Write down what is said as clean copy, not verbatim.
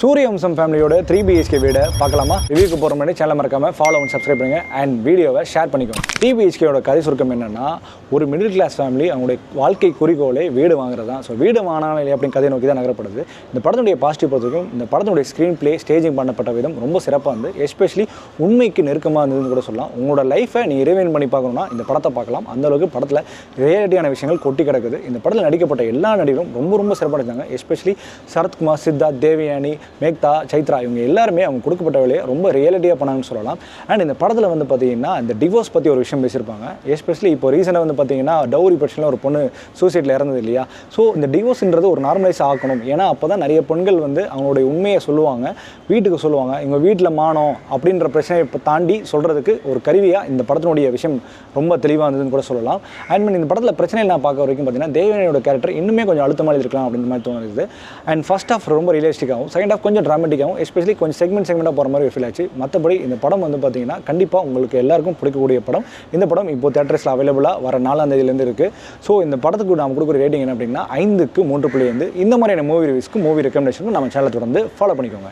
சூரியவம்சம் ஃபேமிலியோட 3 BHK வீடை பார்க்கலாமா? ரிவ்யூக்கு போகிற முன்னாடி சேனலை மறக்காமல் ஃபாலோ அண்ட் சப்ஸ்கிரைப் பண்ணுங்கள் அண்ட் வீடியோவை ஷேர் பண்ணிக்கோங்க. 3 BHKயோட கதை சுருக்கம் என்னென்னா, ஒரு மிடில் கிளாஸ் ஃபேமிலி அவங்களுடைய வாழ்க்கை குறிக்கோளே வீடு வாங்குறது தான். ஸோ வீடு வாங்கினாலும் இல்லை அப்படின்னு கதையை நோக்கி தான் நகரப்படுது. இந்த படத்துடைய பாசிட்டிவ் பொறுத்தவரைக்கும் இந்த படத்துடைய ஸ்க்ரீன் பிளே, ஸ்டேஜிங் பண்ணப்பட்ட விதம் ரொம்ப சிறப்பாக இருந்து, எஸ்பெஷலி உண்மைக்கு நெருக்கமாக இருந்ததுன்னு கூட சொல்லலாம். உங்களோட லைஃபை நீ ரிவைன் பண்ணி பார்க்கணும்னா இந்த படத்தை பார்க்கலாம். அந்தளவுக்கு படத்தில் ரியாலிட்டியான விஷயங்கள் கொட்டி கிடக்குது. இந்த படத்தில் நடிக்கப்பட்ட எல்லா நடிகரும் ரொம்ப சிறப்பாக இருந்தாங்க. எஸ்பெஷலி சரத்குமார், சித்தார்த், தேவயானி, மேக்தா, சைத்ரா இவங்க எல்லாருமே அவங்க கொடுக்கப்பட்ட வேலையை ரொம்ப ரியாலிட்டியாக பண்ணாங்கன்னு சொல்லலாம். அண்ட் இந்த படத்தில் வந்து பார்த்தீங்கன்னா இந்த டிவோர்ஸ் பற்றி ஒரு விஷயம் பேசியிருப்பாங்க. எஸ்பெஷலி இப்போ ரீசெண்டாக வந்து பார்த்தீங்கன்னா டவுரி பிரச்சனையில் ஒரு பொண்ணு சூசைட்டில் இறந்தது இல்லையா? ஸோ இந்த டிவோர்ஸ்ன்றது ஒரு நார்மலைஸ் ஆக்கணும். ஏன்னா அப்போ தான் நிறைய பெண்கள் வந்து அவங்களுடைய உண்மையை சொல்லுவாங்க, வீட்டுக்கு சொல்லுவாங்க. இவங்க வீட்டில் மானம் அப்படின்ற பிரச்சனையை இப்போ தாண்டி சொல்கிறதுக்கு ஒரு கருவியாக இந்த படத்தினுடைய விஷயம் ரொம்ப தெளிவாக இருந்ததுன்னு கூட சொல்லலாம். அண்ட் இந்த படத்தில் பிரச்சனைகள் நான் பார்க்க வரைக்கும் பார்த்தீங்கன்னா தேவயானியோட கேரக்டர் இன்னுமே கொஞ்சம் அழுத்தமாக இருக்கலாம் அப்படின்ற மாதிரி தோணுது. அண்ட் ஃபர்ஸ்ட் ஆஃப் ரொம்ப ரியலிஸ்டிக்காகவும், செகண்ட் ஆஃப் கொஞ்சம் ட்ராமேட்டிக்காகவும், எஸ்பெஷலி கொஞ்சம் செக்மெண்ட்டாக போகிற மாதிரி ஃபீல் ஆச்சு. மற்றபடி இந்த படம் வந்து பார்த்தீங்கன்னா கண்டிப்பாக உங்களுக்கு எல்லாருக்கும் பிடிக்கக்கூடிய படம். இந்த படம் இப்போ தியேட்டர்ஸில் அவைலபிளாக வர 4ஆம் தேதியிலேருந்து இருக்குது. ஸோ இந்த படத்துக்கு நாம் கொடுக்குற ரேட்டிங் என்ன அப்படின்னா 5க்கு 3.5. இந்த மாதிரியான மூவி ரிவ்யூஸ்க்கு, மூவி ரெக்கமெண்டேஷனுக்கு நம்ம சேனலை தொடர்ந்து ஃபாலோ பண்ணிக்கோங்க.